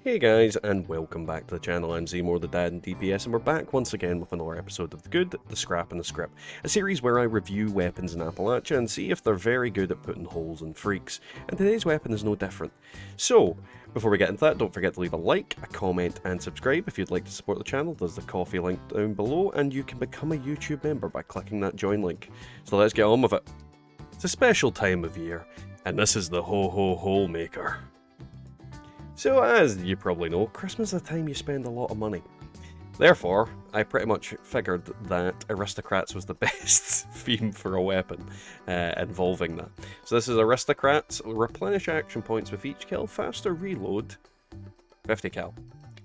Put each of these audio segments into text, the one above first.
Hey guys, and welcome back to the channel. I'm Zmore the Dad in DPS, and we're back once again with another episode of The Good, The Scrap, and The Scrip, a series where I review weapons in Appalachia and see if they're very good at putting holes in freaks, and today's weapon is no different. So, before we get into that, don't forget to leave a like, a comment, and subscribe if you'd like to support the channel. There's the coffee link down below, and you can become a YouTube member by clicking that join link. So let's get on with it. It's a special time of year, and this is the HoHo Maker. So, as you probably know, Christmas is the time you spend a lot of money. Therefore, I pretty much figured that Aristocrats was the best theme for a weapon involving that. So this is Aristocrats, replenish action points with each kill, faster reload, 50 cal.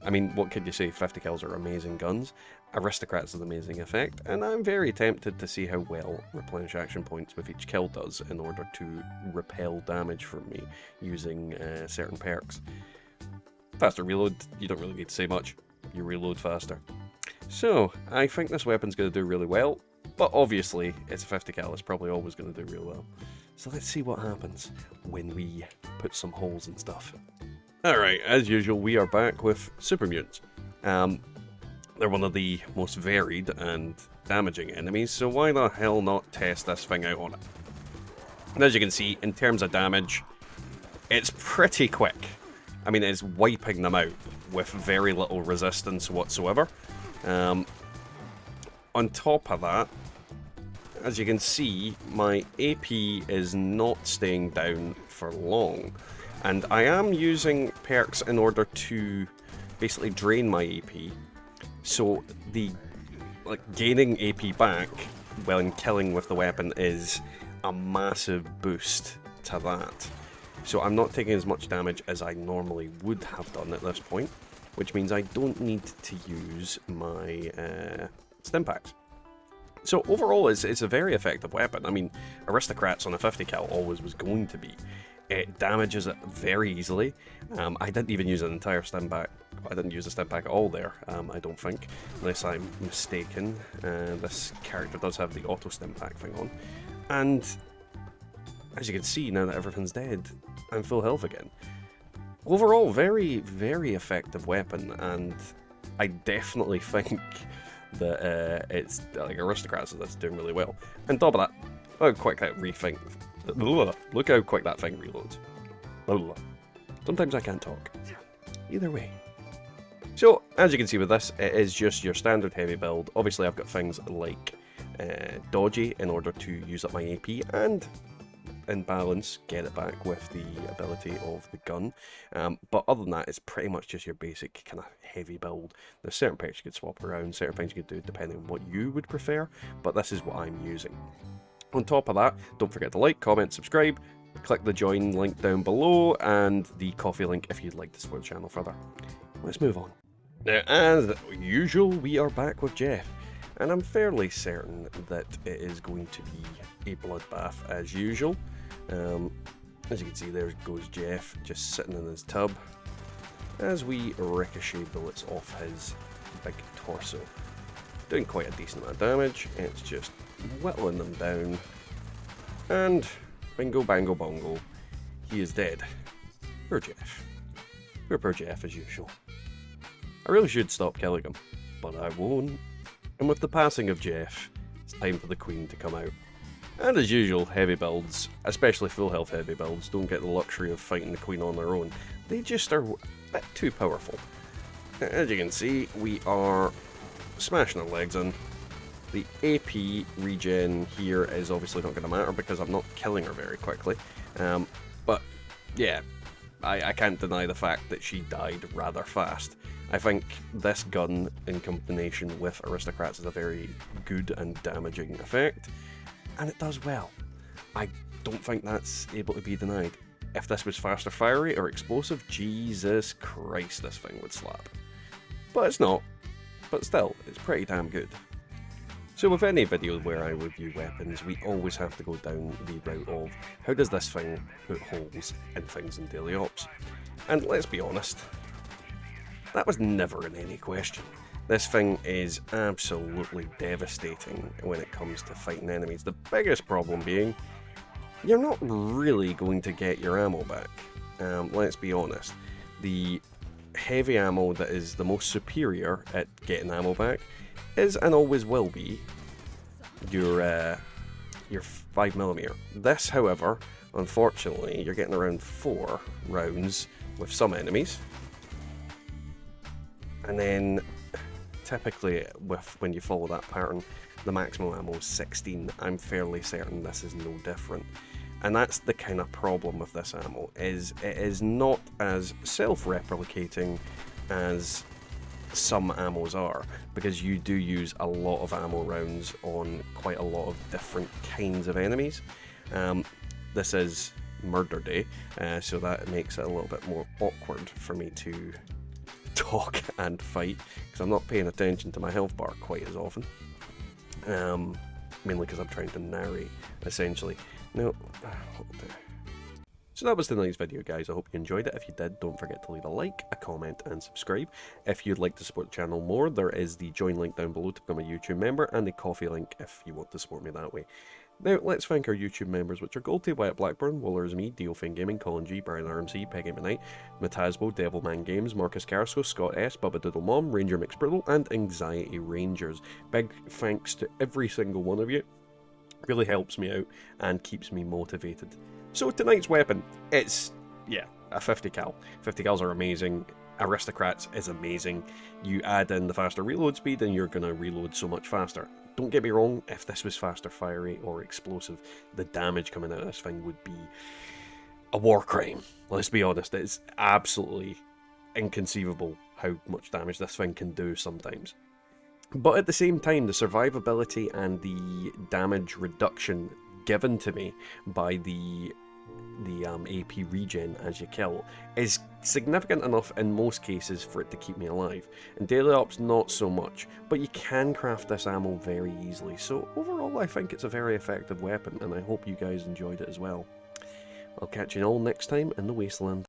I mean, what could you say, 50 kills are amazing guns, Aristocrats is an amazing effect, and I'm very tempted to see how well replenish action points with each kill does in order to repel damage from me using certain perks. Faster reload, you don't really need to say much, you reload faster. So, I think this weapon's going to do really well, but obviously it's a 50 cal, it's probably always going to do real well. So let's see what happens when we put some holes and stuff. Alright, as usual, we are back with Super Mutants. They're one of the most varied and damaging enemies, so why the hell not test this thing out on it? And as you can see, in terms of damage, it's pretty quick. I mean, it's wiping them out with very little resistance whatsoever. On top of that, as you can see, my AP is not staying down for long. And I am using perks in order to basically drain my AP. So the gaining AP back when killing with the weapon is a massive boost to that. So I'm not taking as much damage as I normally would have done at this point, which means I don't need to use my stim packs. So overall, it's a very effective weapon. I mean, Aristocrats on a 50 cal always was going to be. It damages it very easily. I didn't even use an entire stim pack. I didn't use a stim pack at all there, I don't think, unless I'm mistaken. This character does have the auto stim pack thing on. And as you can see, now that everything's dead, I'm full health again. Overall, very, very effective weapon, and I definitely think that it's like Aristocrats that's doing really well. On top of that, look how quick that look how quick that thing reloads. Sometimes I can't talk. Either way. So, as you can see with this, it is just your standard heavy build. Obviously, I've got things like dodgy in order to use up my AP, and in balance, get it back with the ability of the gun. But other than that, it's pretty much just your basic kind of heavy build. There's certain perks you could swap around, certain things you could do depending on what you would prefer, but this is what I'm using. On top of that, don't forget to like, comment, subscribe, click the join link down below, and the coffee link if you'd like to support the channel further. Let's move on. Now, as usual, we are back with Jeff, and I'm fairly certain that it is going to be a bloodbath as usual. As you can see, there goes Jeff, just sitting in his tub, as we ricochet bullets off his big torso. Doing quite a decent amount of damage, it's just whittling them down, and bingo bango bongo, he is dead. Poor Jeff. Poor Jeff as usual. I really should stop killing him, but I won't. And with the passing of Jeff, it's time for the Queen to come out. And as usual, heavy builds, especially full health heavy builds, don't get the luxury of fighting the Queen on their own. They just are a bit too powerful. As you can see, we are smashing our legs in. The AP regen here is obviously not going to matter because I'm not killing her very quickly. But yeah, I can't deny the fact that she died rather fast. I think this gun in combination with Aristocrats is a very good and damaging effect. And it does well. I don't think that's able to be denied. If this was faster fire rate or explosive, Jesus Christ, this thing would slap. But it's not. But still, it's pretty damn good. So with any video where I review weapons, we always have to go down the route of how does this thing put holes in things in daily ops? And let's be honest, that was never in any question. This thing is absolutely devastating when it comes to fighting enemies. The biggest problem being, you're not really going to get your ammo back. Let's be honest. The heavy ammo that is the most superior at getting ammo back is, and always will be, your 5mm. This, however, unfortunately, you're getting around 4 rounds with some enemies. And then, typically, when you follow that pattern, the maximum ammo is 16. I'm fairly certain this is no different. And that's the kind of problem with this ammo, is it is not as self-replicating as some ammos are, because you do use a lot of ammo rounds on quite a lot of different kinds of enemies. This is Murder Day, so that makes it a little bit more awkward for me to talk and fight, because I'm not paying attention to my health bar quite as often. Mainly because I'm trying to narrate, essentially. No, so that was tonight's video, guys. I hope you enjoyed it. If you did, don't forget to leave a like, a comment, and subscribe. If you'd like to support the channel more, there is the join link down below to become a YouTube member, and the coffee link if you want to support me that way. Now, let's thank our YouTube members, which are Goldie, Wyatt Blackburn, Wallers Me, Diofin Gaming, Colin G, Brian RMC, Peggy McKnight, Matasbo, Devilman Games, Marcus Carrasco, Scott S, Bubba Doodle Mom, Ranger McSpriddle, and Anxiety Rangers. Big thanks to every single one of you. Really helps me out and keeps me motivated. So tonight's weapon, it's, yeah, a 50 cal. 50 cals are amazing. Aristocrats is amazing. You add in the faster reload speed and you're going to reload so much faster. Don't get me wrong, if this was faster fire rate or explosive, the damage coming out of this thing would be a war crime. Let's be honest, it's absolutely inconceivable how much damage this thing can do sometimes. But at the same time, the survivability and the damage reduction given to me by the AP regen as you kill is significant enough in most cases for it to keep me alive. In daily ops, not so much, but you can craft this ammo very easily. So overall, I think it's a very effective weapon, and I hope you guys enjoyed it as well. I'll catch you all next time in the Wasteland.